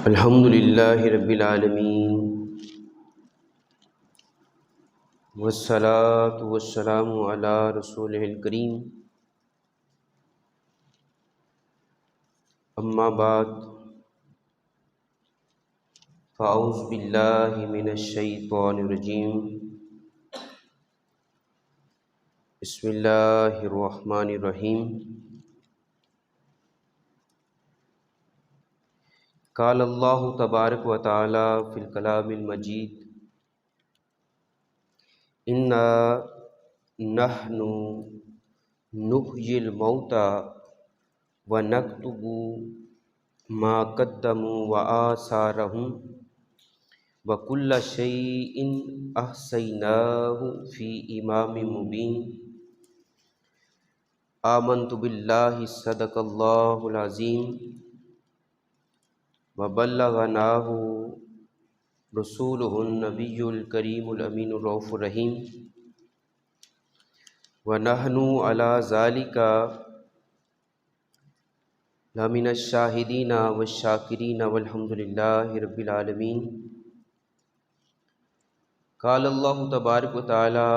الحمد للہ رب العالمین والصلاة والسلام علی رسولہ الکریم، اما بعد فاعوذ باللہ من الشیطان الرجیم، بسم اللہ الرحمن الرحیم۔ قال اللہ تبارک و تعالی فی الکلام المجید، انا نحن نحیی الموتى ونکتب ما قدموا وآثارهم وکل شیء احصیناہ فی امام مبین۔ آمنت باللہ صدق اللہ العظیم وبلغناہ رسولہ النبی الکریم الامین الرؤوف الرحیم، ونحن علی ذلک لمن الشاہدین والشاکرین والحمد للہ رب العالمین۔ قال اللہ تبارک و تعالی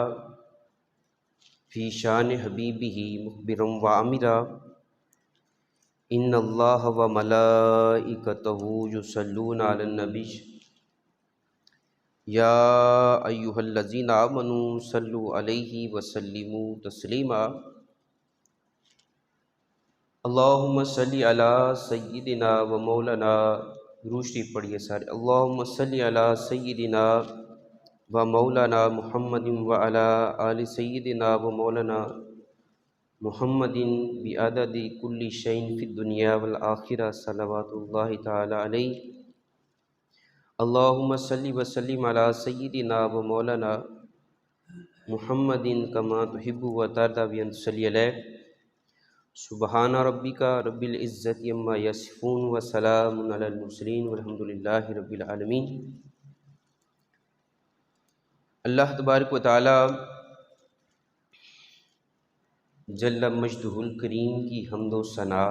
فی شان حبیبہ مخبرا وعامرا، ان اللہ وملائکتہ یصلون علی النبی یا ایھا الذین آمنوا صلوا علیہ وسلموا تسلیما۔ اللہم صلی علی سیدنا و مولانا، روشتی پڑھیے سارے، اللہم صلی علی سیدنا و مولانا محمد وعلی آل سیدنا و مولانا محمد بعدد کل شیء فی الدنیا والآخرہ صلوات اللہ تعالی علیہ۔ اللہم صلی وسلم علی سیدنا و مولانا محمد کما تحب و ترضی بان تصلی علیہ۔ سبحان ربک رب العزت عما یصفون وسلام علی المرسلین والحمد للہ رب العالمین۔ اللہ تبارک و تعالی جل مجدہ الکریم کی حمد و ثنا،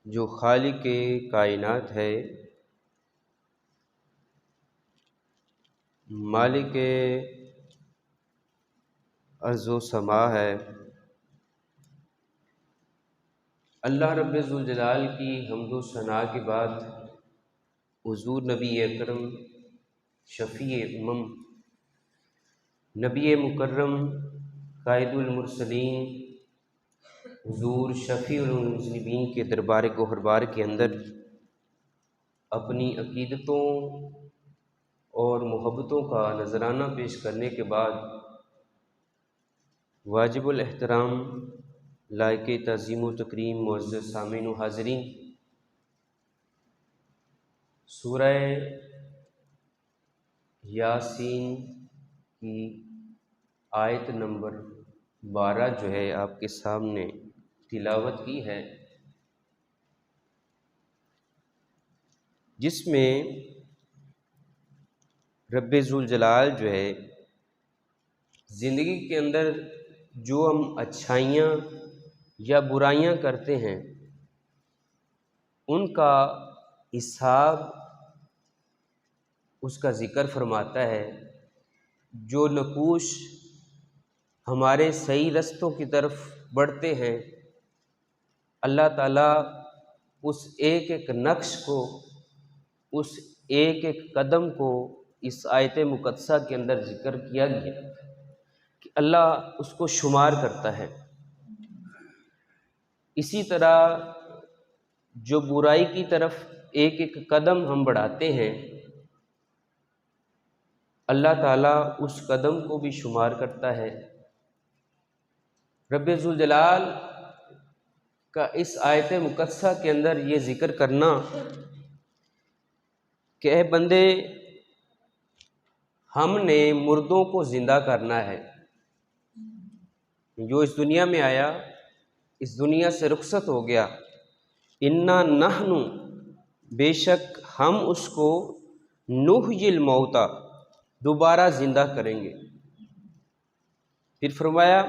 جو خالق کائنات ہے، مالک ارض و سما ہے، اللہ رب ذوالجلال کی حمد و ثنا کے بعد حضور نبی اکرم شفیع امم، نبی مکرم قائد المرسلین، حضور شفیع المذنبین کے دربار گوہربار کے اندر اپنی عقیدتوں اور محبتوں کا نذرانہ پیش کرنے کے بعد واجب الاحترام، لائق تعظیم و تکریم معزز سامعین و حاضرین، سورہ یاسین کی آیت نمبر 12 جو ہے آپ کے سامنے تلاوت کی ہے، جس میں رب ذوالجلال جو ہے زندگی کے اندر جو ہم اچھائیاں یا برائیاں کرتے ہیں ان کا حساب اس کا ذکر فرماتا ہے۔ جو نقوش ہمارے صحیح رستوں کی طرف بڑھتے ہیں، اللہ تعالیٰ اس ایک ایک نقش کو، اس ایک ایک قدم کو اس آیت مقدسہ کے اندر ذکر کیا گیا کہ اللہ اس کو شمار کرتا ہے۔ اسی طرح جو برائی کی طرف ایک ایک قدم ہم بڑھاتے ہیں، اللہ تعالیٰ اس قدم کو بھی شمار کرتا ہے۔ رب ذوالجلال کا اس آیت مقدسہ کے اندر یہ ذکر کرنا کہ اے بندے، ہم نے مردوں کو زندہ کرنا ہے۔ جو اس دنیا میں آیا، اس دنیا سے رخصت ہو گیا، انا نحن، بے شک ہم اس کو نحیی الموتى، دوبارہ زندہ کریں گے۔ پھر فرمایا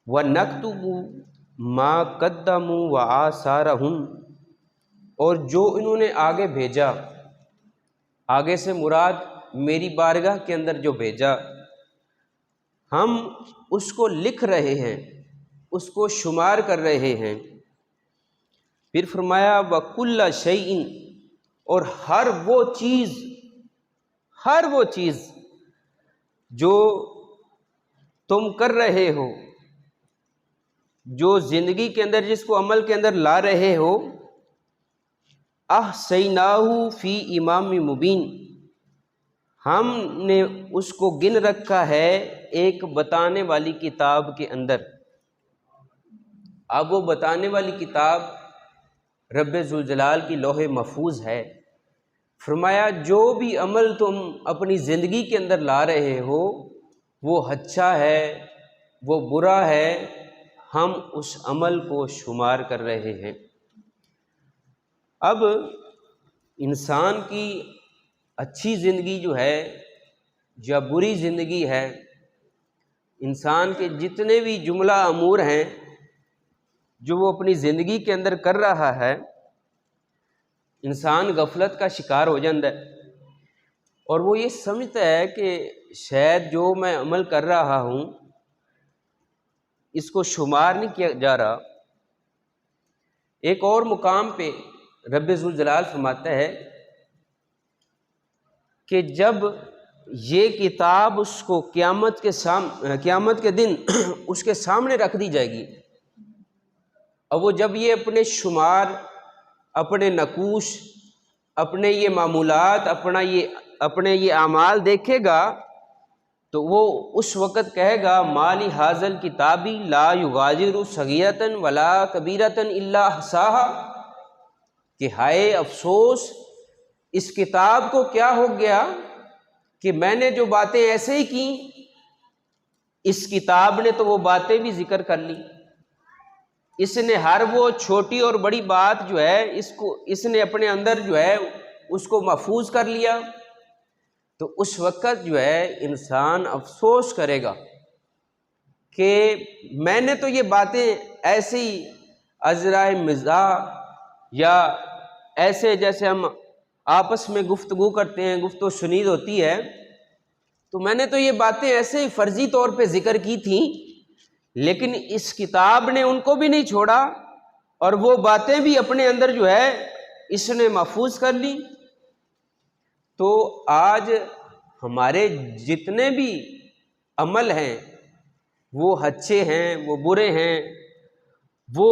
وَنَكْتُبُ ما قدموا وآثارہم، اور جو انہوں نے آگے بھیجا، آگے سے مراد میری بارگاہ کے اندر جو بھیجا، ہم اس کو لکھ رہے ہیں، اس کو شمار کر رہے ہیں۔ پھر فرمایا وَكُلَّ شَيْءٍ، اور ہر وہ چیز جو تم کر رہے ہو، جو زندگی کے اندر جس کو عمل کے اندر لا رہے ہو، احصیناہ فی امام مبین، ہم نے اس کو گن رکھا ہے ایک بتانے والی کتاب کے اندر۔ اب وہ بتانے والی کتاب رب ذوالجلال کی لوح محفوظ ہے۔ فرمایا جو بھی عمل تم اپنی زندگی کے اندر لا رہے ہو، وہ اچھا ہے، وہ برا ہے، ہم اس عمل کو شمار کر رہے ہیں۔ اب انسان کی اچھی زندگی جو ہے یا بری زندگی ہے، انسان کے جتنے بھی جملہ امور ہیں جو وہ اپنی زندگی کے اندر کر رہا ہے، انسان غفلت کا شکار ہو جاتا ہے، اور وہ یہ سمجھتا ہے کہ شاید جو میں عمل کر رہا ہوں اس کو شمار نہیں کیا جا رہا۔ ایک اور مقام پہ رب ذوالجلال فرماتا ہے کہ جب یہ کتاب اس کو قیامت کے دن اس کے سامنے رکھ دی جائے گی، اور وہ جب یہ اپنے شمار، اپنے نقوش، اپنے یہ معمولات، اپنے یہ اعمال دیکھے گا، تو وہ اس وقت کہے گا مالی حاضل کتابی لا یغادر صغیرۃ ولا کبیرۃ الا احصاها، کہ ہائے افسوس اس کتاب کو کیا ہو گیا کہ میں نے جو باتیں ایسے ہی کی، اس کتاب نے تو وہ باتیں بھی ذکر کر لی، اس نے ہر وہ چھوٹی اور بڑی بات جو ہے اس نے اپنے اندر جو ہے اس کو محفوظ کر لیا۔ تو اس وقت جو ہے انسان افسوس کرے گا کہ میں نے تو یہ باتیں ایسی عذرائے مزاح یا ایسے جیسے ہم آپس میں گفتگو کرتے ہیں، گفت و شنید ہوتی ہے، تو میں نے تو یہ باتیں ایسے ہی فرضی طور پہ ذکر کی تھیں، لیکن اس کتاب نے ان کو بھی نہیں چھوڑا، اور وہ باتیں بھی اپنے اندر جو ہے اس نے محفوظ کر لی۔ تو آج ہمارے جتنے بھی عمل ہیں، وہ اچھے ہیں، وہ برے ہیں، وہ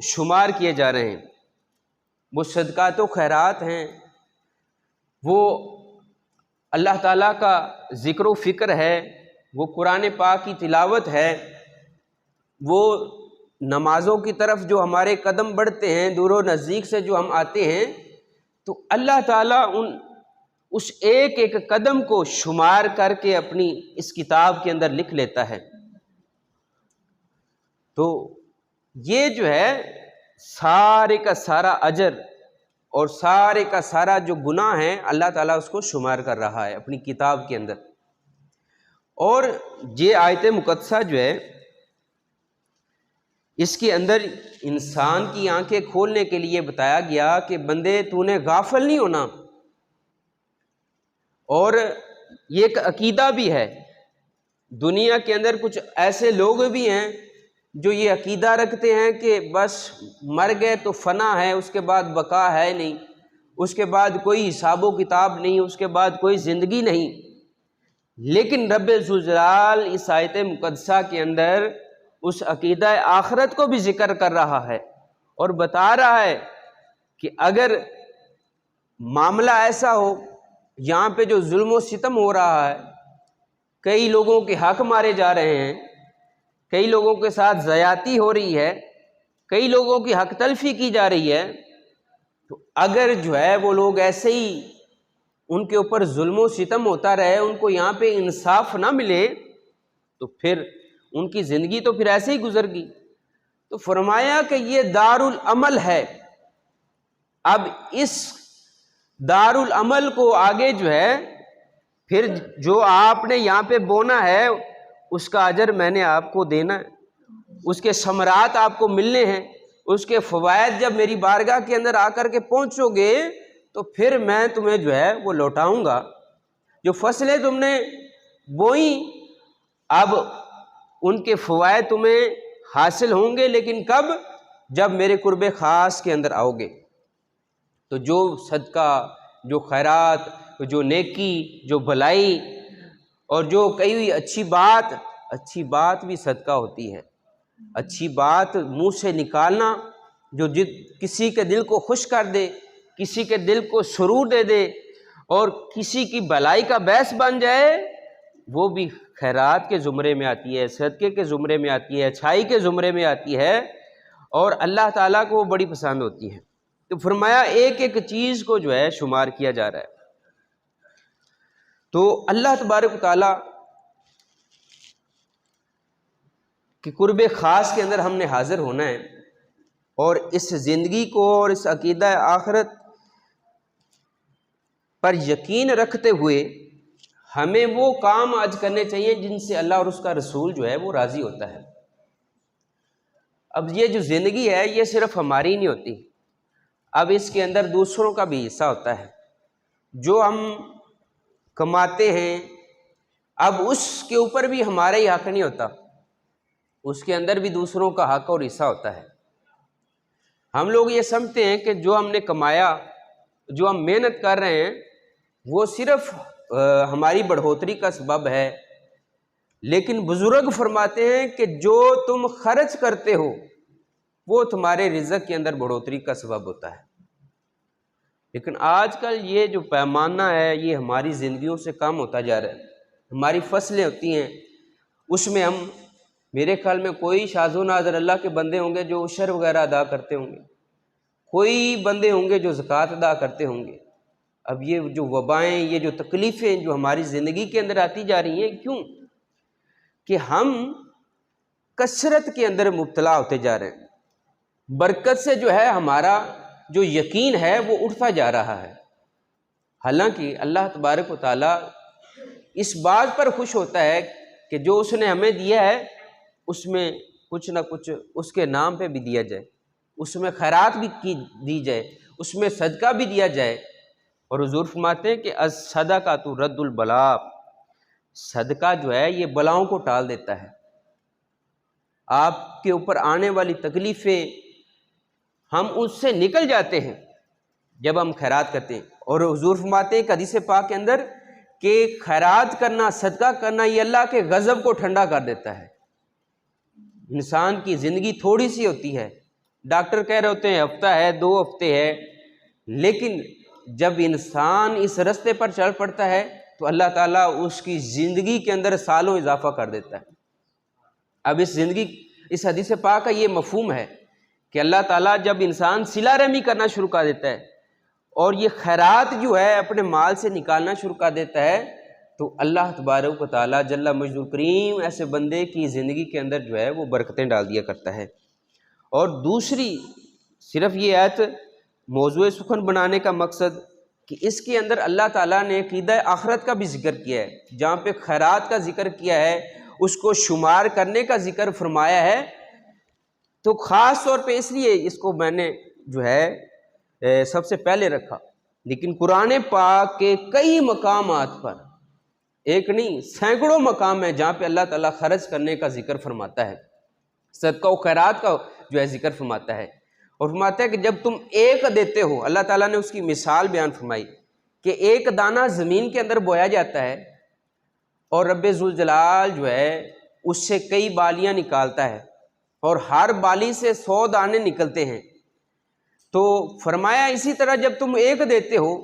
شمار کیے جا رہے ہیں، وہ صدقات و خیرات ہیں، وہ اللہ تعالیٰ کا ذکر و فکر ہے، وہ قرآن پاک کی تلاوت ہے، وہ نمازوں کی طرف جو ہمارے قدم بڑھتے ہیں، دور و نزدیک سے جو ہم آتے ہیں، تو اللہ تعالیٰ اس ایک ایک قدم کو شمار کر کے اپنی اس کتاب کے اندر لکھ لیتا ہے۔ تو یہ جو ہے سارے کا سارا اجر اور سارے کا سارا جو گناہ ہے، اللہ تعالیٰ اس کو شمار کر رہا ہے اپنی کتاب کے اندر۔ اور یہ آیت مقدسہ جو ہے اس کے اندر انسان کی آنکھیں کھولنے کے لیے بتایا گیا کہ بندے تو نے غافل نہیں ہونا۔ اور یہ ایک عقیدہ بھی ہے، دنیا کے اندر کچھ ایسے لوگ بھی ہیں جو یہ عقیدہ رکھتے ہیں کہ بس مر گئے تو فنا ہے، اس کے بعد بقا ہے نہیں، اس کے بعد کوئی حساب و کتاب نہیں، اس کے بعد کوئی زندگی نہیں۔ لیکن رب ذوالجلال اس آیت مقدسہ کے اندر اس عقیدہ آخرت کو بھی ذکر کر رہا ہے، اور بتا رہا ہے کہ اگر معاملہ ایسا ہو، یہاں پہ جو ظلم و ستم ہو رہا ہے، کئی لوگوں کے حق مارے جا رہے ہیں، کئی لوگوں کے ساتھ زیادتی ہو رہی ہے، کئی لوگوں کی حق تلفی کی جا رہی ہے، تو اگر جو ہے وہ لوگ ایسے ہی ان کے اوپر ظلم و ستم ہوتا رہے، ان کو یہاں پہ انصاف نہ ملے، تو پھر ان کی زندگی تو پھر ایسے ہی گزر گئی۔ تو فرمایا کہ یہ دار العمل ہے۔ اب اس دار العمل کو آگے جو ہے پھر جو آپ نے یہاں پہ بونا ہے اس کا اجر میں نے آپ کو دینا ہے۔ اس کے ثمرات آپ کو ملنے ہیں، اس کے فوائد جب میری بارگاہ کے اندر آ کر کے پہنچو گے تو پھر میں تمہیں جو ہے وہ لوٹاؤں گا۔ جو فصلیں تم نے بوئیں اب ان کے فوائد تمہیں حاصل ہوں گے، لیکن کب؟ جب میرے قرب خاص کے اندر آؤ گے۔ تو جو صدقہ، جو خیرات، جو نیکی، جو بھلائی اور جو کئی ہوئی اچھی بات بھی صدقہ ہوتی ہے۔ اچھی بات منہ سے نکالنا جو کسی کے دل کو خوش کر دے، کسی کے دل کو سرور دے دے اور کسی کی بھلائی کا باعث بن جائے، وہ بھی خیرات کے زمرے میں آتی ہے، صدقے کے زمرے میں آتی ہے، اچھائی کے زمرے میں آتی ہے، اور اللہ تعالیٰ کو وہ بڑی پسند ہوتی ہے۔ تو فرمایا ایک ایک چیز کو جو ہے شمار کیا جا رہا ہے۔ تو اللہ تبارک و تعالیٰ کہ قرب خاص کے اندر ہم نے حاضر ہونا ہے، اور اس زندگی کو اور اس عقیدہ آخرت پر یقین رکھتے ہوئے ہمیں وہ کام آج کرنے چاہیے جن سے اللہ اور اس کا رسول جو ہے وہ راضی ہوتا ہے۔ اب یہ جو زندگی ہے یہ صرف ہماری نہیں ہوتی، اب اس کے اندر دوسروں کا بھی حصہ ہوتا ہے۔ جو ہم کماتے ہیں اب اس کے اوپر بھی ہمارا ہی حق نہیں ہوتا، اس کے اندر بھی دوسروں کا حق اور حصہ ہوتا ہے۔ ہم لوگ یہ سمجھتے ہیں کہ جو ہم نے کمایا، جو ہم محنت کر رہے ہیں وہ صرف ہماری بڑھوتری کا سبب ہے، لیکن بزرگ فرماتے ہیں کہ جو تم خرچ کرتے ہو وہ تمہارے رزق کے اندر بڑھوتری کا سبب ہوتا ہے۔ لیکن آج کل یہ جو پیمانہ ہے یہ ہماری زندگیوں سے کم ہوتا جا رہا ہے۔ ہماری فصلیں ہوتی ہیں اس میں ہم، میرے خیال میں کوئی شاذ و نادر اللہ کے بندے ہوں گے جو عشر وغیرہ ادا کرتے ہوں گے، کوئی بندے ہوں گے جو زکوٰۃ ادا کرتے ہوں گے۔ اب یہ جو وبائیں، یہ جو تکلیفیں جو ہماری زندگی کے اندر آتی جا رہی ہیں، کیوں؟ کہ ہم کثرت کے اندر مبتلا ہوتے جا رہے ہیں، برکت سے جو ہے ہمارا جو یقین ہے وہ اٹھتا جا رہا ہے۔ حالانکہ اللہ تبارک و تعالیٰ اس بات پر خوش ہوتا ہے کہ جو اس نے ہمیں دیا ہے اس میں کچھ نہ کچھ اس کے نام پہ بھی دیا جائے، اس میں خیرات بھی دی جائے، اس میں صدقہ بھی دیا جائے۔ اور حضور فرماتے ہیں کہ الصدقۃ رد البلاء، صدقہ جو ہے یہ بلاؤں کو ٹال دیتا ہے۔ آپ کے اوپر آنے والی تکلیفیں ہم اس سے نکل جاتے ہیں جب ہم خیرات کرتے ہیں۔ اور حضور فرماتے ہیں کہ حدیث پاک کے اندر کہ خیرات کرنا، صدقہ کرنا یہ اللہ کے غضب کو ٹھنڈا کر دیتا ہے۔ انسان کی زندگی تھوڑی سی ہوتی ہے، ڈاکٹر کہہ رہے ہوتے ہیں ہفتہ ہے، 2 ہفتے ہے، لیکن جب انسان اس رستے پر چل پڑتا ہے تو اللہ تعالیٰ اس کی زندگی کے اندر سالوں اضافہ کر دیتا ہے۔ اب اس حدیث پاک کا یہ مفہوم ہے کہ اللہ تعالیٰ جب انسان صلہ رحمی کرنا شروع کر دیتا ہے اور یہ خیرات جو ہے اپنے مال سے نکالنا شروع کر دیتا ہے تو اللہ تبارک و تعالیٰ جل مجد الکریم ایسے بندے کی زندگی کے اندر جو ہے وہ برکتیں ڈال دیا کرتا ہے۔ اور دوسری صرف یہ آیت موضوع سخن بنانے کا مقصد کہ اس کے اندر اللہ تعالیٰ نے عقیدہ آخرت کا بھی ذکر کیا ہے، جہاں پہ خیرات کا ذکر کیا ہے، اس کو شمار کرنے کا ذکر فرمایا ہے، تو خاص طور پہ اس لیے اس کو میں نے جو ہے سب سے پہلے رکھا۔ لیکن قرآن پاک کے کئی مقامات پر، ایک نہیں سینکڑوں مقام ہیں جہاں پہ اللہ تعالیٰ خرچ کرنے کا ذکر فرماتا ہے، صدقہ و خیرات کا جو ہے ذکر فرماتا ہے، اور فرماتا ہے کہ جب تم ایک دیتے ہو، اللہ تعالیٰ نے اس کی مثال بیان فرمائی کہ ایک دانہ زمین کے اندر بویا جاتا ہے اور رب ذوالجلال جو ہے اس سے کئی بالیاں نکالتا ہے اور ہر بالی سے 100 دانے نکلتے ہیں۔ تو فرمایا اسی طرح جب تم ایک دیتے ہو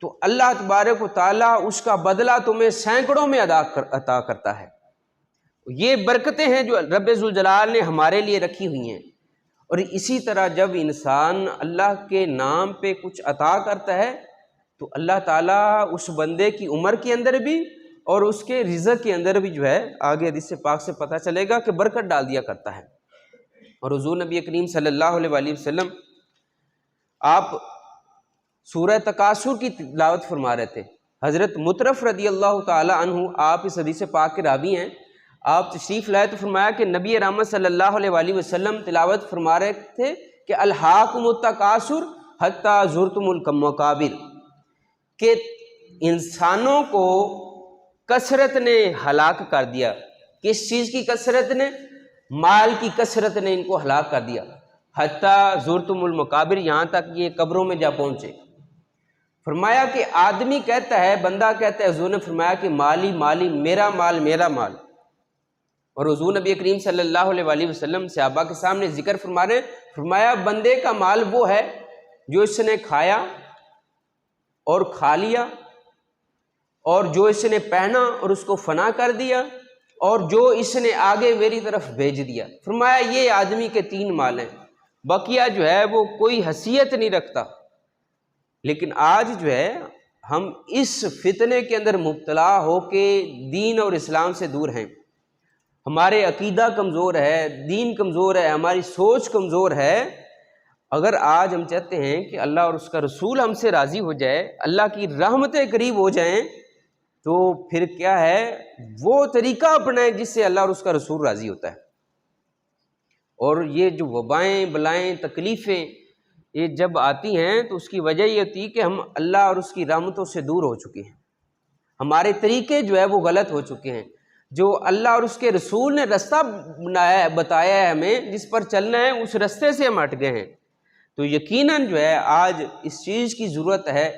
تو اللہ تبارک و تعالیٰ اس کا بدلہ تمہیں سینکڑوں میں عطا کرتا ہے۔ یہ برکتیں ہیں جو رب ذوالجلال نے ہمارے لیے رکھی ہوئی ہیں۔ اور اسی طرح جب انسان اللہ کے نام پہ کچھ عطا کرتا ہے تو اللہ تعالیٰ اس بندے کی عمر کے اندر بھی اور اس کے رزق کے اندر بھی جو ہے آگے حدیث پاک سے پتہ چلے گا کہ برکت ڈال دیا کرتا ہے۔ اور حضور نبی کریم صلی اللہ علیہ وآلہ وسلم آپ سورہ تکاثر کی تلاوت فرما رہے تھے، حضرت مطرف رضی اللہ تعالی عنہ آپ اس حدیث پاک کے راوی ہیں، آپ تشریف لائے تو فرمایا کہ نبی رحمت صلی اللہ علیہ وآلہ وسلم تلاوت فرما رہے تھے کہ الہاکم التکاثر حتی زرتم المقابر، کہ انسانوں کو کثرت نے ہلاک کر دیا۔ کس چیز کی کثرت نے؟ مال کی کثرت نے ان کو ہلاک کر دیا۔ حتی زرتم المقابر، یہاں تک یہ قبروں میں جا پہنچے۔ فرمایا کہ آدمی کہتا ہے، بندہ کہتا ہے، حضور نے فرمایا کہ مالی مالی، میرا مال میرا مال۔ اور حضور نبی کریم صلی اللہ علیہ وآلہ وسلم صحابہ کے سامنے ذکر فرما رہے ہیں، فرمایا بندے کا مال وہ ہے جو اس نے کھایا اور کھا لیا، اور جو اس نے پہنا اور اس کو فنا کر دیا، اور جو اس نے آگے میری طرف بھیج دیا۔ فرمایا یہ آدمی کے 3 مال ہیں، بقیہ جو ہے وہ کوئی حیثیت نہیں رکھتا۔ لیکن آج جو ہے ہم اس فتنے کے اندر مبتلا ہو کے دین اور اسلام سے دور ہیں، ہمارے عقیدہ کمزور ہے، دین کمزور ہے، ہماری سوچ کمزور ہے۔ اگر آج ہم چاہتے ہیں کہ اللہ اور اس کا رسول ہم سے راضی ہو جائے، اللہ کی رحمتیں قریب ہو جائیں، تو پھر کیا ہے، وہ طریقہ اپنائیں جس سے اللہ اور اس کا رسول راضی ہوتا ہے۔ اور یہ جو وبائیں بلائیں تکلیفیں یہ جب آتی ہیں تو اس کی وجہ یہ ہوتی ہے کہ ہم اللہ اور اس کی رحمتوں سے دور ہو چکے ہیں، ہمارے طریقے جو ہے وہ غلط ہو چکے ہیں۔ جو اللہ اور اس کے رسول نے رستہ بتایا ہے ہمیں جس پر چلنا ہے، اس رستے سے ہم ہٹ گئے ہیں۔ تو یقیناً جو ہے آج اس چیز کی ضرورت ہے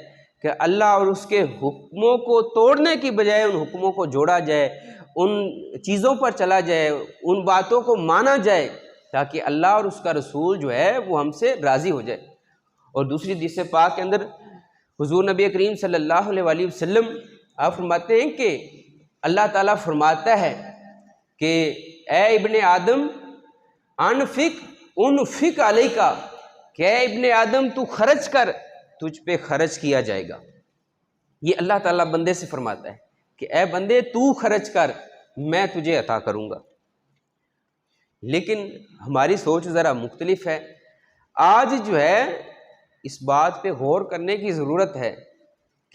کہ اللہ اور اس کے حکموں کو توڑنے کی بجائے ان حکموں کو جوڑا جائے، ان چیزوں پر چلا جائے، ان باتوں کو مانا جائے، تاکہ اللہ اور اس کا رسول جو ہے وہ ہم سے راضی ہو جائے۔ اور دوسری حدیث پاک کے اندر حضور نبی کریم صلی اللہ علیہ وآلہ وسلم آپ فرماتے ہیں کہ اللہ تعالیٰ فرماتا ہے کہ اے ابن آدم انفق علیک، کہ اے ابن آدم تو خرچ کر، تجھ پہ خرچ کیا جائے گا۔ یہ اللہ تعالیٰ بندے سے فرماتا ہے کہ اے بندے تو خرچ کر، میں تجھے عطا کروں گا۔ لیکن ہماری سوچ ذرا مختلف ہے۔ آج جو ہے اس بات پہ غور کرنے کی ضرورت ہے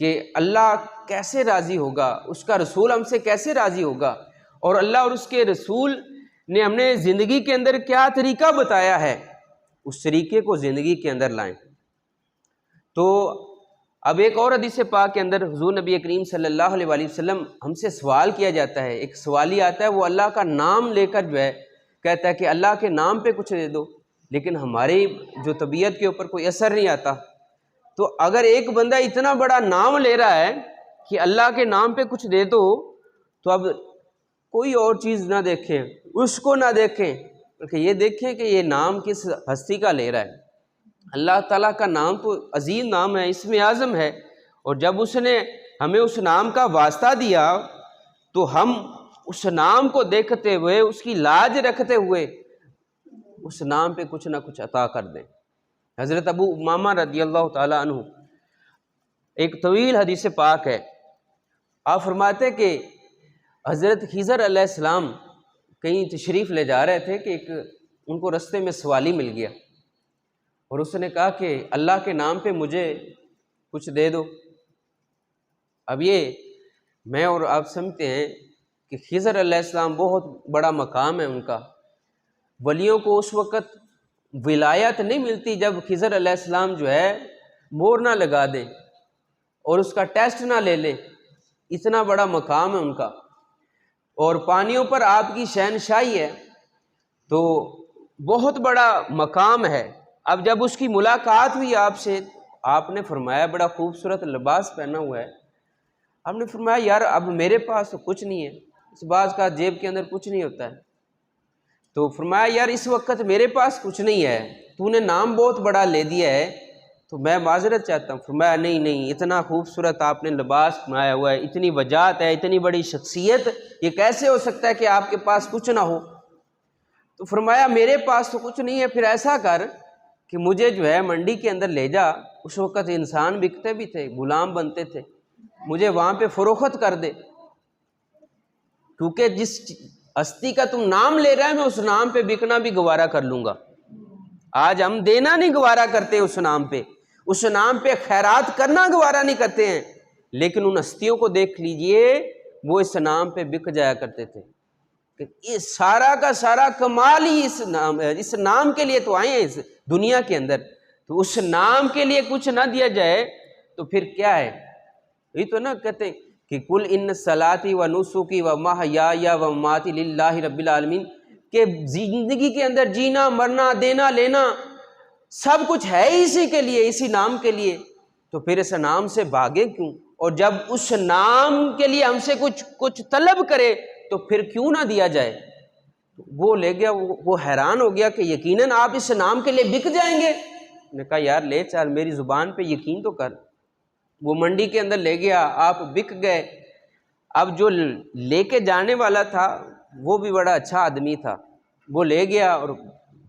کہ اللہ کیسے راضی ہوگا، اس کا رسول ہم سے کیسے راضی ہوگا، اور اللہ اور اس کے رسول نے ہم نے زندگی کے اندر کیا طریقہ بتایا ہے، اس طریقے کو زندگی کے اندر لائیں۔ تو اب ایک اور حدیث پاک کے اندر حضور نبی کریم صلی اللہ علیہ وآلہ وسلم ہم سے سوال کیا جاتا ہے، ایک سوالی آتا ہے، وہ اللہ کا نام لے کر جو ہے کہتا ہے کہ اللہ کے نام پہ کچھ دے دو، لیکن ہماری جو طبیعت کے اوپر کوئی اثر نہیں آتا۔ تو اگر ایک بندہ اتنا بڑا نام لے رہا ہے کہ اللہ کے نام پہ کچھ دے دو، تو اب کوئی اور چیز نہ دیکھیں، اس کو نہ دیکھیں، بلکہ یہ دیکھیں کہ یہ نام کس ہستی کا لے رہا ہے۔ اللہ تعالیٰ کا نام تو عظیم نام ہے، اسم اعظم ہے، اور جب اس نے ہمیں اس نام کا واسطہ دیا تو ہم اس نام کو دیکھتے ہوئے، اس کی لاج رکھتے ہوئے اس نام پہ کچھ نہ کچھ عطا کر دیں۔ حضرت ابو امامہ رضی اللہ تعالیٰ عنہ، ایک طویل حدیث پاک ہے، آپ فرماتے کہ حضرت خضر علیہ السلام کہیں تشریف لے جا رہے تھے کہ ان کو رستے میں سوالی مل گیا، اور اس نے کہا کہ اللہ کے نام پہ مجھے کچھ دے دو۔ اب یہ میں اور آپ سمجھتے ہیں کہ خضر علیہ السلام بہت بڑا مقام ہے ان کا، ولیوں کو اس وقت ولایت نہیں ملتی جب خضر علیہ السلام جو ہے مور نہ لگا دیں اور اس کا ٹیسٹ نہ لے لیں، اتنا بڑا مقام ہے ان کا، اور پانیوں پر آپ کی شہنشاہی ہے، تو بہت بڑا مقام ہے۔ اب جب اس کی ملاقات ہوئی آپ سے، آپ نے فرمایا، بڑا خوبصورت لباس پہنا ہوا ہے، آپ نے فرمایا یار اب میرے پاس تو کچھ نہیں ہے، اس باز کا جیب کے اندر کچھ نہیں ہوتا ہے، تو فرمایا یار اس وقت میرے پاس کچھ نہیں ہے، تو نے نام بہت بڑا لے دیا ہے، تو میں معذرت چاہتا ہوں۔ فرمایا نہیں نہیں، اتنا خوبصورت آپ نے لباس بنایا ہوا ہے، اتنی وجاہت ہے، اتنی بڑی شخصیت، یہ کیسے ہو سکتا ہے کہ آپ کے پاس کچھ نہ ہو؟ تو فرمایا میرے پاس تو کچھ نہیں ہے، پھر ایسا کر کہ مجھے جو ہے منڈی کے اندر لے جا، اس وقت انسان بکتے بھی تھے، غلام بنتے تھے، مجھے وہاں پہ فروخت کر دے، کیونکہ جس ہستی کا تم نام لے رہا ہے میں اس نام پہ بکنا بھی گوارا کر لوں گا۔ آج ہم دینا نہیں گوارا کرتے اس نام پہ خیرات کرنا گوارا نہیں کرتے ہیں، لیکن ان ہستیوں کو دیکھ لیجئے وہ اس نام پہ بک جایا کرتے تھے۔ کہ یہ سارا کا سارا کمال ہی اس نام کے لیے تو آئے ہیں اس دنیا کے اندر، تو اس نام کے لیے کچھ نہ دیا جائے تو پھر کیا ہے؟ یہ تو نہ کہتے کہ کل ان صلاتی و نسکی و محیای و مماتی للہ رب العالمین، کہ زندگی کے اندر جینا مرنا دینا لینا سب کچھ ہے اسی کے لیے، اسی نام کے لیے، تو پھر اس نام سے بھاگے کیوں؟ اور جب اس نام کے لیے ہم سے کچھ طلب کرے تو پھر کیوں نہ دیا جائے؟ وہ لے گیا، وہ حیران ہو گیا کہ یقیناً آپ اس نام کے لیے بک جائیں گے۔ نے کہا یار لے چل، میری زبان پہ یقین تو کر۔ وہ منڈی کے اندر لے گیا، آپ بک گئے۔ اب جو لے کے جانے والا تھا وہ بھی بڑا اچھا آدمی تھا، وہ لے گیا اور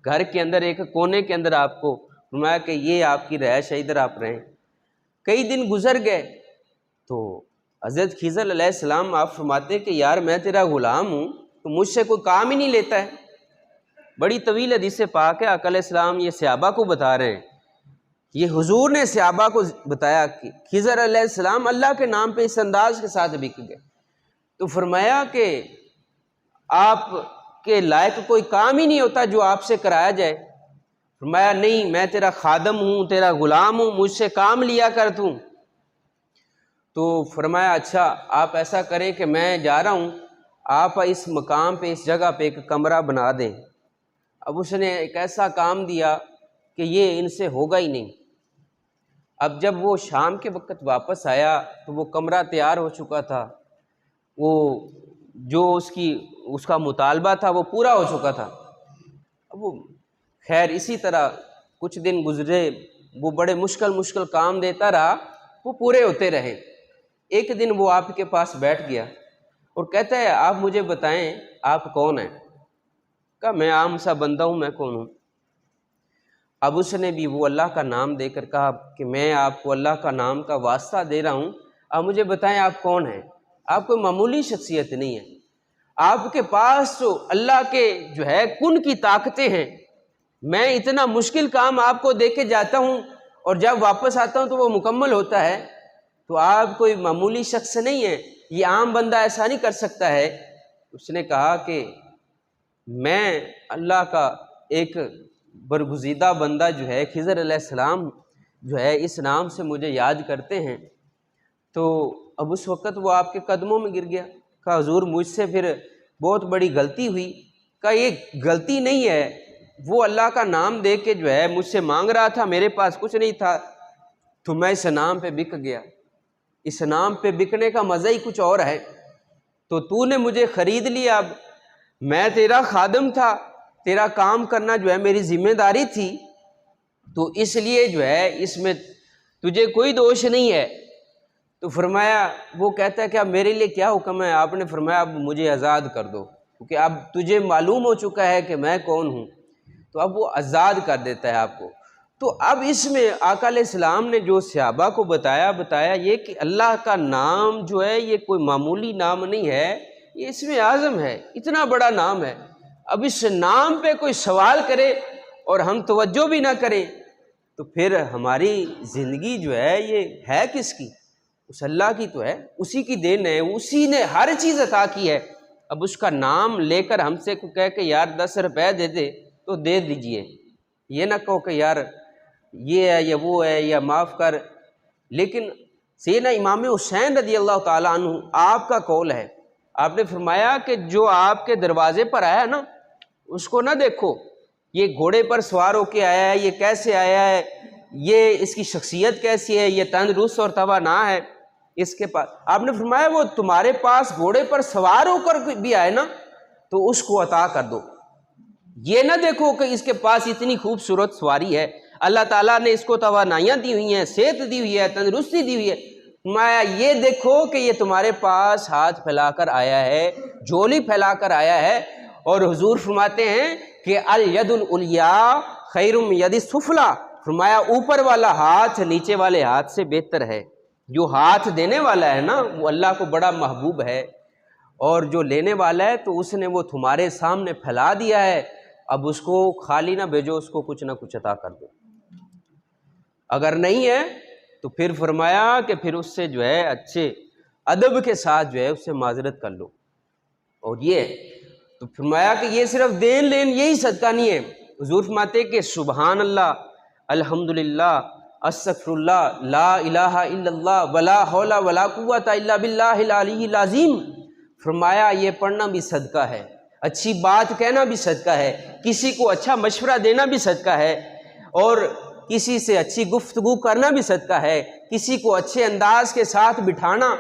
گھر کے اندر ایک کونے کے اندر آپ کو فرمایا کہ یہ آپ کی رہائش ہے، ادھر آپ رہیں۔ کئی دن گزر گئے تو حضرت خضر علیہ السلام آپ فرماتے کہ یار میں تیرا غلام ہوں، تو مجھ سے کوئی کام ہی نہیں لیتا ہے۔ بڑی طویل حدیث پاک ہے، آقا علیہ السلام یہ صحابہ کو بتا رہے ہیں، یہ حضور نے صحابہ کو بتایا کہ خضر علیہ السلام اللہ کے نام پہ اس انداز کے ساتھ بک گئے، تو فرمایا کہ آپ کے لائق کوئی کام ہی نہیں ہوتا جو آپ سے کرایا جائے۔ فرمایا نہیں، میں تیرا خادم ہوں، تیرا غلام ہوں، مجھ سے کام لیا کر توں۔ تو فرمایا اچھا آپ ایسا کریں کہ میں جا رہا ہوں، آپ اس مقام پہ اس جگہ پہ ایک کمرہ بنا دیں۔ اب اس نے ایک ایسا کام دیا کہ یہ ان سے ہوگا ہی نہیں۔ اب جب وہ شام کے وقت واپس آیا تو وہ کمرہ تیار ہو چکا تھا، وہ جو اس کا مطالبہ تھا وہ پورا ہو چکا تھا۔ اب وہ خیر اسی طرح کچھ دن گزرے، وہ بڑے مشکل کام دیتا رہا، وہ پورے ہوتے رہے۔ ایک دن وہ آپ کے پاس بیٹھ گیا اور کہتا ہے آپ مجھے بتائیں آپ کون ہیں؟ کہا میں عام سا بندہ ہوں، میں کون ہوں؟ اب اس نے بھی وہ اللہ کا نام دے کر کہا کہ میں آپ کو اللہ کا نام کا واسطہ دے رہا ہوں، آپ مجھے بتائیں آپ کون ہیں؟ آپ کوئی معمولی شخصیت نہیں ہے، آپ کے پاس تو اللہ کے جو ہے کن کی طاقتیں ہیں۔ میں اتنا مشکل کام آپ کو دے کے جاتا ہوں اور جب واپس آتا ہوں تو وہ مکمل ہوتا ہے، تو آپ کوئی معمولی شخص نہیں ہے، یہ عام بندہ ایسا نہیں کر سکتا ہے۔ اس نے کہا کہ میں اللہ کا ایک برگزیدہ بندہ جو ہے خضر علیہ السلام جو ہے اس نام سے مجھے یاد کرتے ہیں۔ تو اب اس وقت وہ آپ کے قدموں میں گر گیا، کہا حضور مجھ سے پھر بہت بڑی غلطی ہوئی۔ کہا یہ غلطی نہیں ہے، وہ اللہ کا نام دے کے جو ہے مجھ سے مانگ رہا تھا، میرے پاس کچھ نہیں تھا، تو میں اس نام پہ بک گیا۔ اس نام پہ بکنے کا مزہ ہی کچھ اور ہے، تو نے مجھے خرید لیا۔ اب میں تیرا خادم تھا، تیرا کام کرنا جو ہے میری ذمہ داری تھی، تو اس لیے جو ہے اس میں تجھے کوئی دوش نہیں ہے۔ تو فرمایا، وہ کہتا ہے کہ اب میرے لیے کیا حکم ہے؟ آپ نے فرمایا اب مجھے آزاد کر دو، کیونکہ اب تجھے معلوم ہو چکا ہے کہ میں کون ہوں، تو اب وہ آزاد کر دیتا ہے آپ کو۔ تو اب اس میں آقا علیہ السلام نے جو صحابہ کو بتایا یہ کہ اللہ کا نام جو ہے یہ کوئی معمولی نام نہیں ہے، یہ اسم اعظم ہے، اتنا بڑا نام ہے۔ اب اس نام پہ کوئی سوال کرے اور ہم توجہ بھی نہ کریں تو پھر ہماری زندگی جو ہے یہ ہے کس کی؟ اس اللہ کی تو ہے، اسی کی دین ہے، اسی نے ہر چیز عطا کی ہے۔ اب اس کا نام لے کر ہم سے کو کہہ کہ یار 10 روپے دے دے تو دے دیجئے، یہ نہ کہو کہ یار یہ ہے یا وہ ہے یا معاف کر۔ لیکن سیدنا امام حسین رضی اللہ تعالیٰ عنہ آپ کا قول ہے، آپ نے فرمایا کہ جو آپ کے دروازے پر آیا ہے نا اس کو نہ دیکھو، یہ گھوڑے پر سوار ہو کے آیا ہے، یہ کیسے آیا ہے، یہ اس کی شخصیت کیسی ہے، یہ تندرست اور توانا ہے اس کے پاس۔ آپ نے فرمایا وہ تمہارے پاس گھوڑے پر سوار ہو کر بھی آئے نا تو اس کو عطا کر دو، یہ نہ دیکھو کہ اس کے پاس اتنی خوبصورت سواری ہے، اللہ تعالیٰ نے اس کو توانائیاں دی ہوئی ہیں، صحت دی ہوئی ہے، تندرستی دی ہوئی ہے، فرمایا یہ دیکھو کہ یہ تمہارے پاس ہاتھ پھیلا کر آیا ہے، جھولی پھیلا کر آیا ہے۔ اور حضور فرماتے ہیں کہ الید العلیاء خیر من ید السفلی، فرمایا اوپر والا ہاتھ نیچے والے ہاتھ سے بہتر ہے۔ جو ہاتھ دینے والا ہے نا وہ اللہ کو بڑا محبوب ہے، اور جو لینے والا ہے تو اس نے وہ تمہارے سامنے پھیلا دیا ہے، اب اس کو خالی نہ بھیجو، اس کو کچھ نہ کچھ عطا کر دو۔ اگر نہیں ہے تو پھر فرمایا کہ پھر اس سے جو ہے اچھے ادب کے ساتھ جو ہے اس سے معذرت کر لو۔ اور یہ تو فرمایا کہ یہ صرف دین لین یہی صدقہ نہیں ہے، حضور فرماتے کہ سبحان اللہ، الحمدللہ، استغفر اللہ، لا الہ الا اللہ، ولا حول ولا قوت الا باللہ العلی العظیم، فرمایا یہ پڑھنا بھی صدقہ ہے، اچھی بات کہنا بھی صدقہ ہے، کسی کو اچھا مشورہ دینا بھی صدقہ ہے، اور کسی سے اچھی گفتگو کرنا بھی صدقہ ہے، کسی کو اچھے انداز کے ساتھ بٹھانا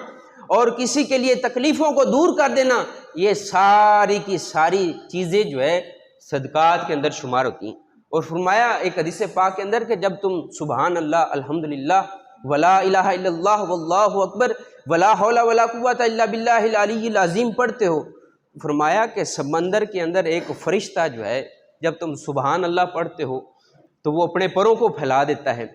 اور کسی کے لیے تکلیفوں کو دور کر دینا، یہ ساری کی ساری چیزیں جو ہے صدقات کے اندر شمار ہوتی ہیں۔ اور فرمایا ایک حدیث پاک کے اندر کہ جب تم سبحان اللہ، الحمدللہ، ولا الہ الا اللہ، واللہ اکبر، ولا حول ولا قوت الا باللہ العلی العظیم پڑھتے ہو، فرمایا کہ سمندر کے اندر ایک فرشتہ جو ہے جب تم سبحان اللہ پڑھتے ہو تو وہ اپنے پروں کو پھیلا دیتا ہے،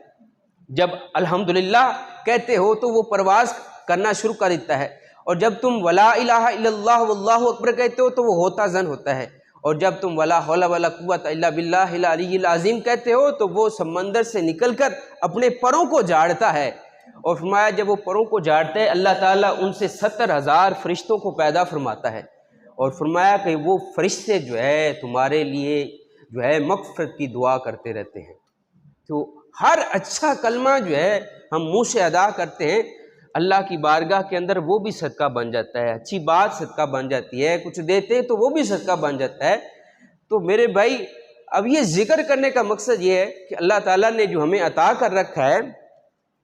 جب الحمدللہ کہتے ہو تو وہ پرواز کرنا شروع کر دیتا ہے، اور جب تم ولا الہ الا اللہ واللہ اکبر کہتے ہو تو وہ ہوتا زن ہوتا ہے، اور جب تم ولا حول ولا قوت الا باللہ العلی العظیم کہتے ہو تو وہ سمندر سے نکل کر اپنے پروں کو جھاڑتا ہے، اور فرمایا جب وہ پروں کو جھاڑتا ہے اللہ تعالیٰ ان سے 70,000 فرشتوں کو پیدا فرماتا ہے، اور فرمایا کہ وہ فرشتے جو ہے تمہارے لیے جو ہے مغفرت کی دعا کرتے رہتے ہیں۔ تو ہر اچھا کلمہ جو ہے ہم منہ سے ادا کرتے ہیں، اللہ کی بارگاہ کے اندر وہ بھی صدقہ بن جاتا ہے، اچھی بات صدقہ بن جاتی ہے، کچھ دیتے ہیں تو وہ بھی صدقہ بن جاتا ہے۔ تو میرے بھائی اب یہ ذکر کرنے کا مقصد یہ ہے کہ اللہ تعالیٰ نے جو ہمیں عطا کر رکھا ہے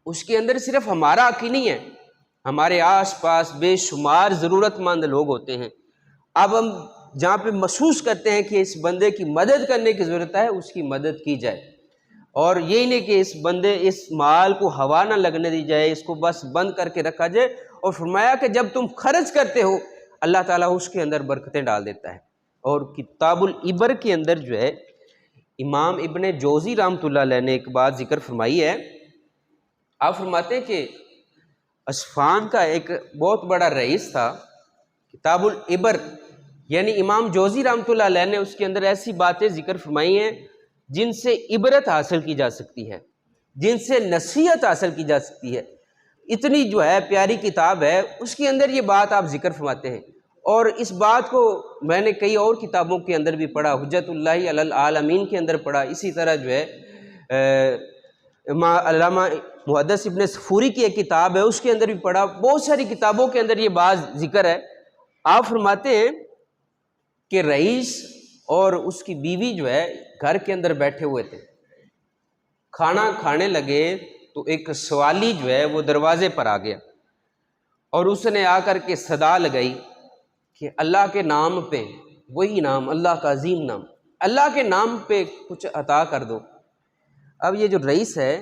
اس کے اندر صرف ہمارا حق ہی نہیں ہے، ہمارے آس پاس بے شمار ضرورت مند لوگ ہوتے ہیں۔ اب ہم جہاں پہ محسوس کرتے ہیں کہ اس بندے کی مدد کرنے کی ضرورت ہے اس کی مدد کی جائے، اور یہی نہیں کہ اس مال کو ہوا نہ لگنے دی جائے، اس کو بس بند کر کے رکھا جائے۔ اور فرمایا کہ جب تم خرچ کرتے ہو اللہ تعالیٰ اس کے اندر برکتیں ڈال دیتا ہے۔ اور کتاب العبر کے اندر جو ہے امام ابن جوزی رحمۃ اللہ علیہ نے ایک بات ذکر فرمائی ہے، آپ فرماتے ہیں کہ اسفان کا ایک بہت بڑا رئیس تھا، کتاب العبر یعنی امام جوزی رحمۃ اللہ علیہ نے اس کے اندر ایسی باتیں ذکر فرمائی ہیں جن سے عبرت حاصل کی جا سکتی ہے، جن سے نصیحت حاصل کی جا سکتی ہے، اتنی جو ہے پیاری کتاب ہے، اس کے اندر یہ بات آپ ذکر فرماتے ہیں۔ اور اس بات کو میں نے کئی اور کتابوں کے اندر بھی پڑھا، حجت اللہ علی العالمین کے اندر پڑھا، اسی طرح جو ہے علامہ محدث ابن صفوری کی ایک کتاب ہے اس کے اندر بھی پڑھا، بہت ساری کتابوں کے اندر یہ بات ذکر ہے۔ آپ فرماتے ہیں کہ رئیس اور اس کی بیوی جو ہے گھر کے اندر بیٹھے ہوئے تھے، کھانا کھانے لگے تو ایک سوالی جو ہے وہ دروازے پر آ گیا اور اس نے آ کر کے صدا لگائی کہ اللہ کے نام پہ، وہی نام اللہ کا عظیم نام، اللہ کے نام پہ کچھ عطا کر دو۔ اب یہ جو رئیس ہے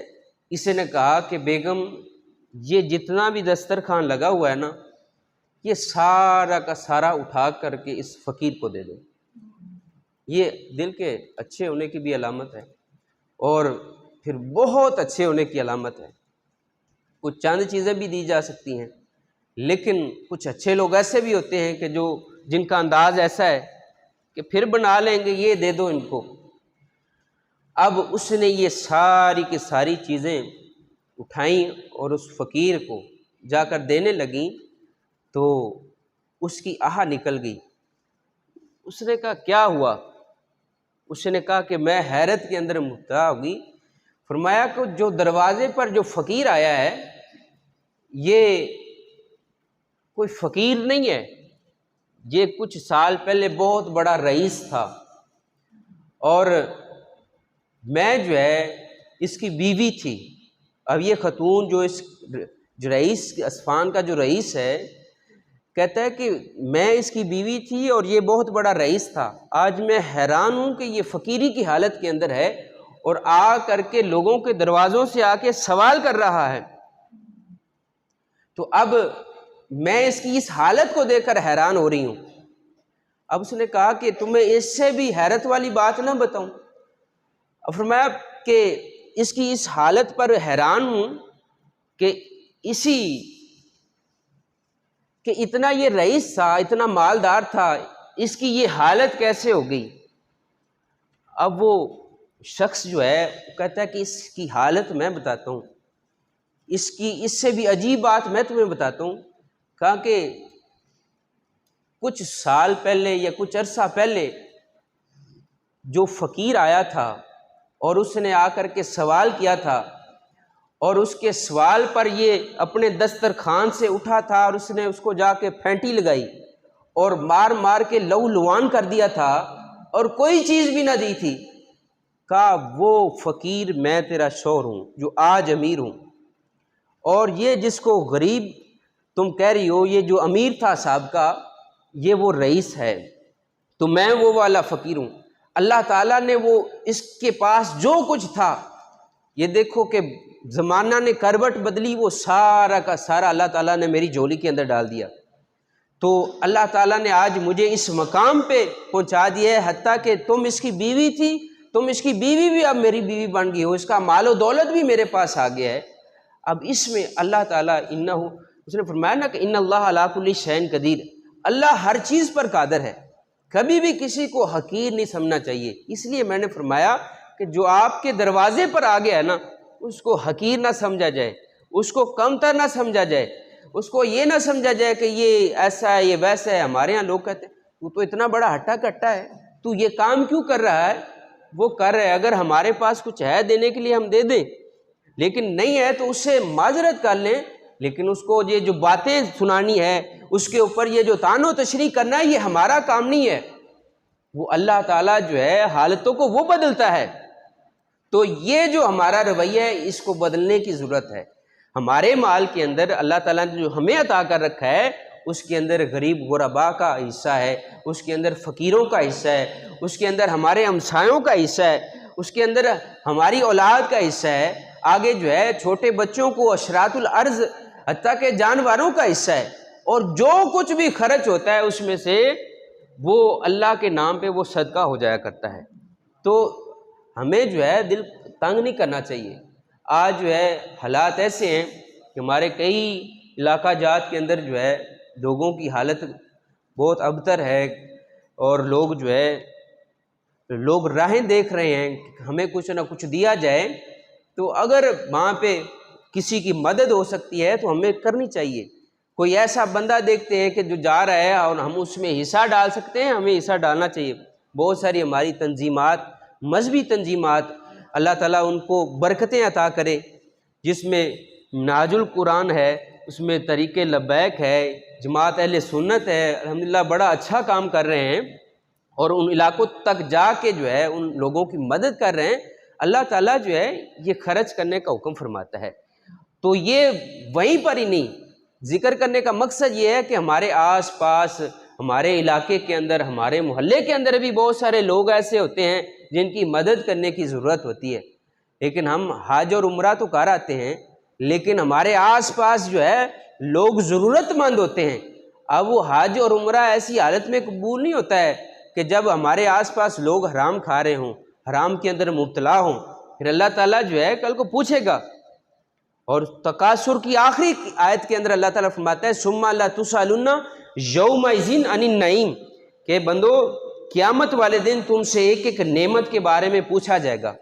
اسے نے کہا کہ بیگم یہ جتنا بھی دسترخوان لگا ہوا ہے نا یہ سارا کا سارا اٹھا کر کے اس فقیر کو دے دو، یہ دل کے اچھے ہونے کی بھی علامت ہے اور پھر بہت اچھے ہونے کی علامت ہے۔ کچھ چند چیزیں بھی دی جا سکتی ہیں، لیکن کچھ اچھے لوگ ایسے بھی ہوتے ہیں کہ جن کا انداز ایسا ہے کہ پھر بنا لیں گے، یہ دے دو ان کو۔ اب اس نے یہ ساری کی ساری چیزیں اٹھائیں اور اس فقیر کو جا کر دینے لگیں تو اس کی آہ نکل گئی۔ اس نے کہا کیا ہوا؟ اس نے کہا کہ میں حیرت کے اندر مبتلا ہو گئی۔ فرمایا کہ جو دروازے پر جو فقیر آیا ہے یہ کوئی فقیر نہیں ہے، یہ کچھ سال پہلے بہت بڑا رئیس تھا، اور میں جو ہے اس کی بیوی تھی۔ اب یہ خاتون جو رئیس اسفان کا جو رئیس ہے کہتا ہے کہ میں اس کی بیوی تھی اور یہ بہت بڑا رئیس تھا، آج میں حیران ہوں کہ یہ فقیری کی حالت کے اندر ہے اور آ کر کے لوگوں کے دروازوں سے آ کے سوال کر رہا ہے، تو اب میں اس کی اس حالت کو دیکھ کر حیران ہو رہی ہوں۔ اب اس نے کہا کہ تمہیں اس سے بھی حیرت والی بات نہ بتاؤں؟ اب فرمایا کہ اس کی اس حالت پر حیران ہوں کہ اتنا یہ رئیس تھا، اتنا مالدار تھا، اس کی یہ حالت کیسے ہو گئی؟ اب وہ شخص جو ہے کہتا ہے کہ اس کی حالت میں بتاتا ہوں، اس سے بھی عجیب بات میں تمہیں بتاتا ہوں۔ کہا کہ کچھ سال پہلے یا کچھ عرصہ پہلے جو فقیر آیا تھا اور اس نے آ کر کے سوال کیا تھا، اور اس کے سوال پر یہ اپنے دسترخوان سے اٹھا تھا اور اس نے اس کو جا کے پھینٹی لگائی اور مار مار کے لہو لعان کر دیا تھا اور کوئی چیز بھی نہ دی تھی، کہا وہ فقیر میں تیرا شوہر ہوں جو آج امیر ہوں، اور یہ جس کو غریب تم کہہ رہی ہو، یہ جو امیر تھا صاحب کا، یہ وہ رئیس ہے، تو میں وہ والا فقیر ہوں۔ اللہ تعالیٰ نے وہ اس کے پاس جو کچھ تھا، یہ دیکھو کہ زمانہ نے کروٹ بدلی، وہ سارا کا سارا اللہ تعالیٰ نے میری جھولی کے اندر ڈال دیا۔ تو اللہ تعالیٰ نے آج مجھے اس مقام پہ پہنچا دیا ہے، حتیٰ کہ تم اس کی بیوی تھی، تم اس کی بیوی بھی اب میری بیوی بن گئی ہو، اس کا مال و دولت بھی میرے پاس آ گیا ہے۔ اب اس میں اللہ تعالیٰ اس نے فرمایا نا کہ ان اللہ علی کل شیء قدیر، اللہ ہر چیز پر قادر ہے، کبھی بھی کسی کو حقیر نہیں سمجھنا چاہیے۔ اس لیے میں نے فرمایا کہ جو آپ کے دروازے پر آ گیا ہے نا، اس کو حقیر نہ سمجھا جائے، اس کو کمتر نہ سمجھا جائے، اس کو یہ نہ سمجھا جائے کہ یہ ایسا ہے یہ ویسا ہے۔ ہمارے ہاں لوگ کہتے ہیں تو تو اتنا بڑا ہٹا کٹا ہے، تو یہ کام کیوں کر رہا ہے؟ وہ کر رہے، اگر ہمارے پاس کچھ ہے دینے کے لیے ہم دے دیں، لیکن نہیں ہے تو اس سے معذرت کر لیں، لیکن اس کو یہ جو باتیں سنانی ہے، اس کے اوپر یہ جو طعن و تشریح کرنا ہے، یہ ہمارا کام نہیں ہے۔ وہ اللہ تعالیٰ جو ہے حالتوں کو وہ بدلتا ہے، تو یہ جو ہمارا رویہ ہے اس کو بدلنے کی ضرورت ہے۔ ہمارے مال کے اندر اللہ تعالیٰ نے جو ہمیں عطا کر رکھا ہے، اس کے اندر غریب غربا کا حصہ ہے، اس کے اندر فقیروں کا حصہ ہے، اس کے اندر ہمارے ہمسایوں کا حصہ ہے، اس کے اندر ہماری اولاد کا حصہ ہے، آگے جو ہے چھوٹے بچوں کو اشراط الارض حتیٰ کہ جانوروں کا حصہ ہے، اور جو کچھ بھی خرچ ہوتا ہے اس میں سے وہ اللہ کے نام پہ وہ صدقہ ہو جایا کرتا ہے۔ تو ہمیں جو ہے دل تنگ نہیں کرنا چاہیے۔ آج جو ہے حالات ایسے ہیں کہ ہمارے کئی علاقہ جات کے اندر جو ہے لوگوں کی حالت بہت ابتر ہے، اور لوگ راہیں دیکھ رہے ہیں کہ ہمیں کچھ نہ کچھ دیا جائے، تو اگر وہاں پہ کسی کی مدد ہو سکتی ہے تو ہمیں کرنی چاہیے۔ کوئی ایسا بندہ دیکھتے ہیں کہ جو جا رہا ہے اور ہم اس میں حصہ ڈال سکتے ہیں، ہمیں حصہ ڈالنا چاہیے۔ بہت ساری ہماری تنظیمات، مذہبی تنظیمات، اللہ تعالیٰ ان کو برکتیں عطا کرے، جس میں ناج القرآن ہے، اس میں طریق لبیک ہے، جماعت اہل سنت ہے، الحمدللہ بڑا اچھا کام کر رہے ہیں، اور ان علاقوں تک جا کے جو ہے ان لوگوں کی مدد کر رہے ہیں۔ اللہ تعالیٰ جو ہے یہ خرچ کرنے کا حکم فرماتا ہے۔ تو یہ وہیں پر ہی نہیں، ذکر کرنے کا مقصد یہ ہے کہ ہمارے آس پاس، ہمارے علاقے کے اندر، ہمارے محلے کے اندر بھی بہت سارے لوگ ایسے ہوتے ہیں جن کی مدد کرنے کی ضرورت ہوتی ہے، لیکن ہم حج اور عمرہ تو کر آتے ہیں، لیکن ہمارے آس پاس جو ہے لوگ ضرورت مند ہوتے ہیں۔ اب وہ حج اور عمرہ ایسی حالت میں قبول نہیں ہوتا ہے کہ جب ہمارے آس پاس لوگ حرام کھا رہے ہوں، حرام کے اندر مبتلا ہوں، پھر اللہ تعالیٰ جو ہے کل کو پوچھے گا۔ اور تکاثر کی آخری آیت کے اندر اللہ تعالیٰ فرماتا ہے ثم لا تسألن یومئذ عن النعیم، کہ بندو قیامت والے دن تم سے ایک ایک نعمت کے بارے میں پوچھا جائے گا۔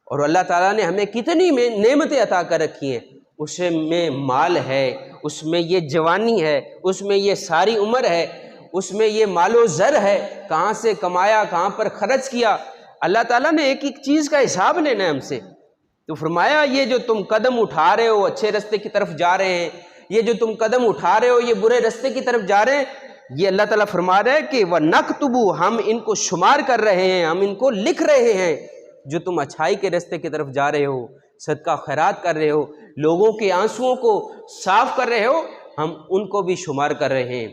اور اللہ تعالیٰ نے ہمیں کتنی نعمتیں عطا کر رکھی ہیں، اس میں مال ہے، اس میں یہ جوانی ہے، اس میں یہ ساری عمر ہے، اس میں یہ مال و زر ہے، کہاں سے کمایا، کہاں پر خرچ کیا۔ اللہ تعالیٰ نے ایک ایک چیز کا حساب لینا ہے ہم سے۔ تو فرمایا یہ جو تم قدم اٹھا رہے ہو اچھے رستے کی طرف جا رہے ہیں، یہ جو تم قدم اٹھا رہے ہو یہ برے رستے کی طرف جا رہے ہیں، یہ اللہ تعالیٰ فرما رہا ہے کہ وَنَكْتُبُ، ہم ان کو شمار کر رہے ہیں، ہم ان کو لکھ رہے ہیں۔ جو تم اچھائی کے رستے کی طرف جا رہے ہو، صدقہ خیرات کر رہے ہو، لوگوں کے آنسوؤں کو صاف کر رہے ہو، ہم ان کو بھی شمار کر رہے ہیں۔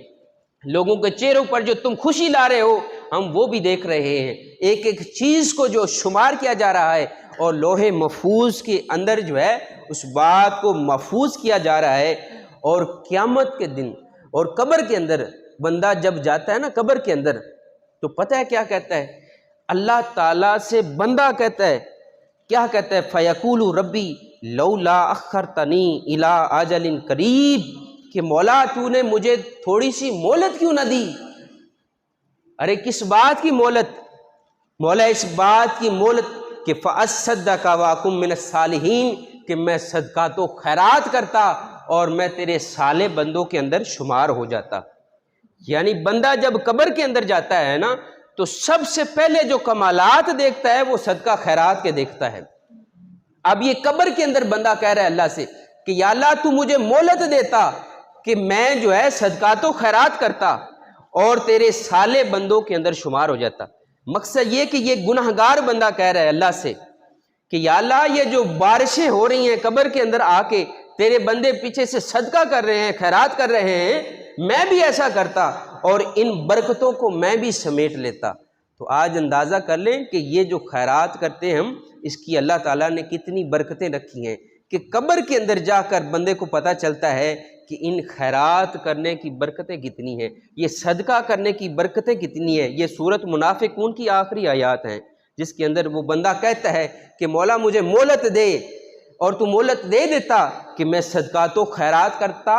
لوگوں کے چہروں پر جو تم خوشی لا رہے ہو ہم وہ بھی دیکھ رہے ہیں۔ ایک ایک چیز کو جو شمار کیا جا رہا ہے، اور لوح محفوظ کے اندر جو ہے اس بات کو محفوظ کیا جا رہا ہے۔ اور قیامت کے دن اور قبر کے اندر بندہ جب جاتا ہے نا قبر کے اندر، تو پتہ ہے کیا کہتا ہے؟ اللہ تعالیٰ سے بندہ کہتا ہے، کیا کہتا ہے؟ فَيَقُولُ رَبِّي لَوْلَا أَخَّرْتَنِي إِلَىٰ أَجَلٍ قَرِيبٍ، کہ مولا تو نے مجھے تھوڑی سی مہلت کیوں نہ دی؟ ارے کس بات کی مہلت؟ مولا اس بات کی مہلت کہ فَأَصَّدَّقَ وَأَكُن مِّنَ الصَّالِحِينَ، کہ میں صدقات و خیرات کرتا اور میں تیرے صالح بندوں کے اندر شمار ہو جاتا۔ یعنی بندہ جب قبر کے اندر جاتا ہے نا تو سب سے پہلے جو کمالات دیکھتا ہے وہ صدقہ خیرات کے دیکھتا ہے۔ اب یہ قبر کے اندر بندہ کہہ رہا ہے اللہ سے کہ یا اللہ تو مجھے مہلت دیتا کہ میں جو ہے صدقات و خیرات کرتا اور تیرے صالح بندوں کے اندر شمار ہو جاتا۔ مقصد یہ کہ یہ گنہگار بندہ کہہ رہا ہے اللہ سے کہ یا اللہ یہ جو بارشیں ہو رہی ہیں قبر کے اندر آ کے تیرے بندے پیچھے سے صدقہ کر رہے ہیں، خیرات کر رہے ہیں، میں بھی ایسا کرتا اور ان برکتوں کو میں بھی سمیٹ لیتا۔ تو آج اندازہ کر لیں کہ یہ جو خیرات کرتے ہیں ہم، اس کی اللہ تعالیٰ نے کتنی برکتیں رکھی ہیں کہ قبر کے اندر جا کر بندے کو پتہ چلتا ہے کہ ان خیرات کرنے کی برکتیں کتنی ہیں، یہ صدقہ کرنے کی برکتیں کتنی ہیں۔ یہ سورۃ منافقون کی آخری آیات ہیں جس کے اندر وہ بندہ کہتا ہے کہ مولا مجھے مہلت دے، اور تو مہلت دے دیتا کہ میں صدقات و خیرات کرتا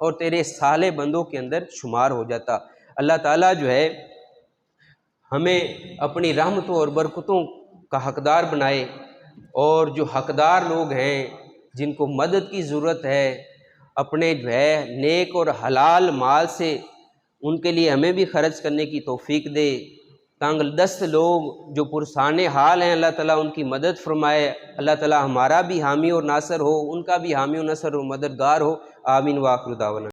اور تیرے صالح بندوں کے اندر شمار ہو جاتا۔ اللہ تعالیٰ جو ہے ہمیں اپنی رحمتوں اور برکتوں کا حقدار بنائے، اور جو حقدار لوگ ہیں جن کو مدد کی ضرورت ہے اپنے جو ہے نیک اور حلال مال سے ان کے لیے ہمیں بھی خرچ کرنے کی توفیق دے۔ تنگ دست لوگ جو پرسان حال ہیں اللہ تعالیٰ ان کی مدد فرمائے، اللہ تعالیٰ ہمارا بھی حامی اور ناصر ہو، ان کا بھی حامی و ناصر و مددگار ہو۔ آمین وآخر دعوانا۔